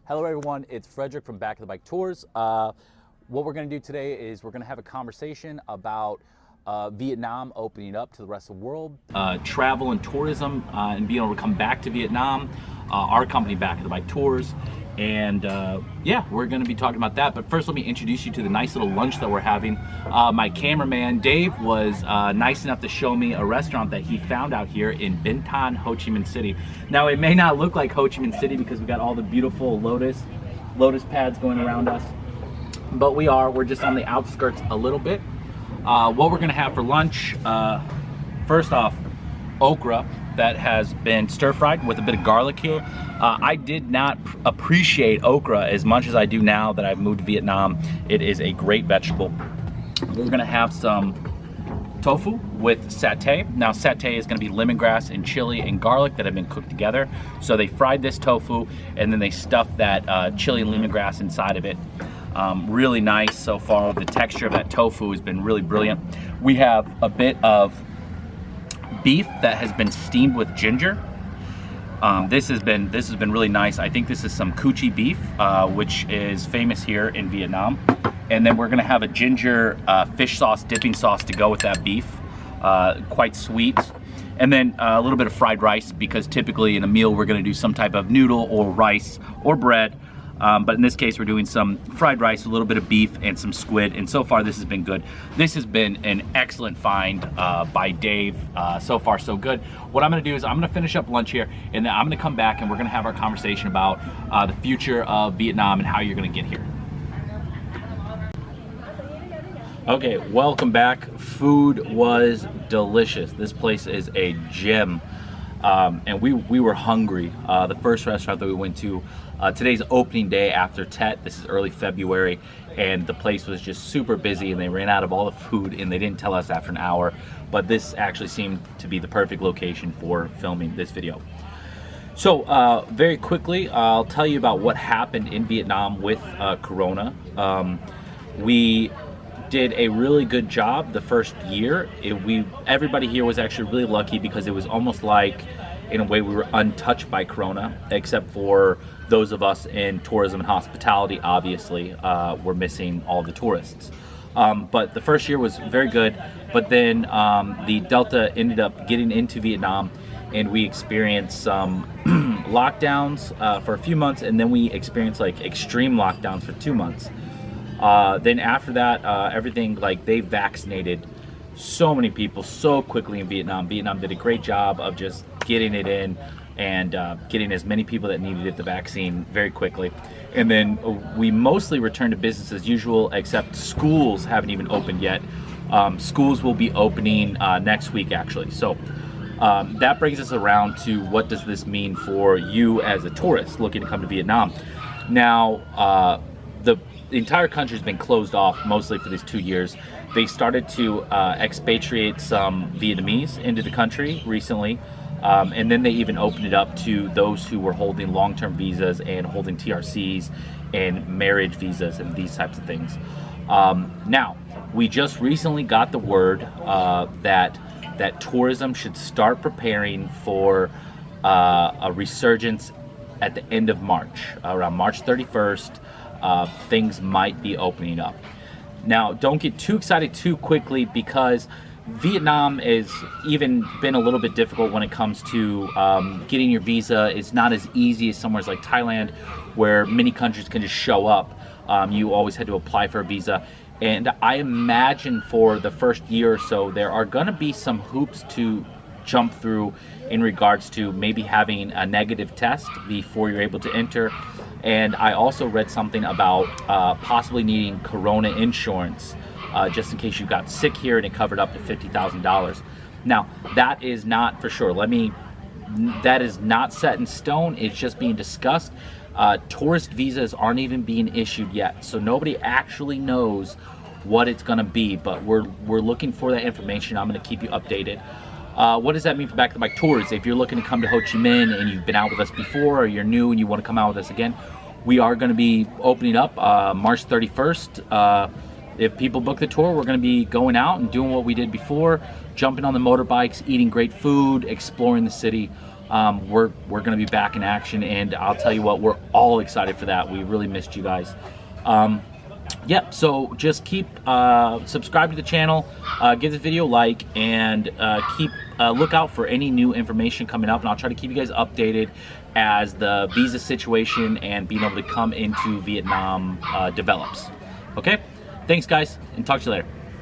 Hello everyone, it's Frederick from Back of the Bike Tours. What we're going to do today is we're going to have a conversation about Vietnam opening up to the rest of the world. Travel and tourism and being able to come back to Vietnam. Our company, Back of the Bike Tours. And yeah, we're going to be talking about that. But first, let me introduce you to the nice little lunch that we're having. My cameraman, Dave, was nice enough to show me a restaurant that he found out here in Binh Than, Ho Chi Minh City. Now, it may not look like Ho Chi Minh City because we got all the beautiful lotus pads going around us. But we're just on the outskirts a little bit. What we're going to have for lunch, first off, okra that has been stir-fried with a bit of garlic here. I did not appreciate okra as much as I do now that I've moved to Vietnam. It is a great vegetable. We're gonna have some tofu with satay. Now satay is gonna be lemongrass and chili and garlic that have been cooked together. So they fried this tofu and then they stuffed that chili and lemongrass inside of it. Really nice so far. The texture of that tofu has been really brilliant. We have a bit of beef that has been steamed with ginger. This has been really nice. I think this is some Coochie beef, which is famous here in Vietnam. And then we're gonna have a ginger fish sauce, dipping sauce to go with that beef. Quite sweet. And then a little bit of fried rice, because typically in a meal we're gonna do some type of noodle or rice or bread. But in this case, we're doing some fried rice, a little bit of beef, and some squid. And so far, this has been good. This has been an excellent find by Dave. So far, so good. What I'm going to do is I'm going to finish up lunch here, and then I'm going to come back, and we're going to have our conversation about the future of Vietnam and how you're going to get here. Okay, welcome back. Food was delicious. This place is a gem. And we were hungry. The first restaurant that we went to, today's opening day after Tet. This is early February, and the place was just super busy, and they ran out of all the food, and they didn't tell us after an hour. But this actually seemed to be the perfect location for filming this video. So very quickly, I'll tell you about what happened in Vietnam with Corona. We did a really good job the first year. Everybody here was actually really lucky because it was almost like, in a way, we were untouched by Corona, except for those of us in tourism and hospitality. Obviously, we're missing all the tourists. But the first year was very good, but then the Delta ended up getting into Vietnam, and we experienced some lockdowns for a few months, and then we experienced like extreme lockdowns for 2 months. Then after that, everything, like, they vaccinated so many people so quickly in Vietnam. Vietnam did a great job of just getting it in and getting as many people that needed it the vaccine very quickly. And then we mostly returned to business as usual, except schools haven't even opened yet. Schools will be opening next week, actually. So that brings us around to what does this mean for you as a tourist looking to come to Vietnam. Now, the entire country has been closed off mostly for these 2 years. They started to expatriate some Vietnamese into the country recently, and then they even opened it up to those who were holding long-term visas and holding TRCs and marriage visas and these types of things. Now, we just recently got the word that tourism should start preparing for a resurgence at the end of March, around March 31st. Things might be opening up. Now, don't get too excited too quickly, because Vietnam has even been a little bit difficult when it comes to getting your visa. It's not as easy as somewhere like Thailand, where many countries can just show up. You always had to apply for a visa. And I imagine for the first year or so, there are going to be some hoops to jump through in regards to maybe having a negative test before you're able to enter. And I also read something about possibly needing Corona insurance just in case you got sick here and it covered up to $50,000. Now, that is not for sure. That is not set in stone. It's just being discussed. Tourist visas aren't even being issued yet, so nobody actually knows what it's going to be. But we're looking for that information. I'm going to keep you updated. What does that mean for Back of the Bike Tours? If you're looking to come to Ho Chi Minh and you've been out with us before, or you're new and you want to come out with us again, we are going to be opening up March 31st. If people book the tour, we're going to be going out and doing what we did before, jumping on the motorbikes, eating great food, exploring the city. we're going to be back in action, and I'll tell you what, we're all excited for that. We really missed you guys. Yeah, so just keep subscribe to the channel, give this video a like, and keep look out for any new information coming up, and I'll try to keep you guys updated as the visa situation and being able to come into Vietnam develops. Okay, thanks guys, and talk to you later.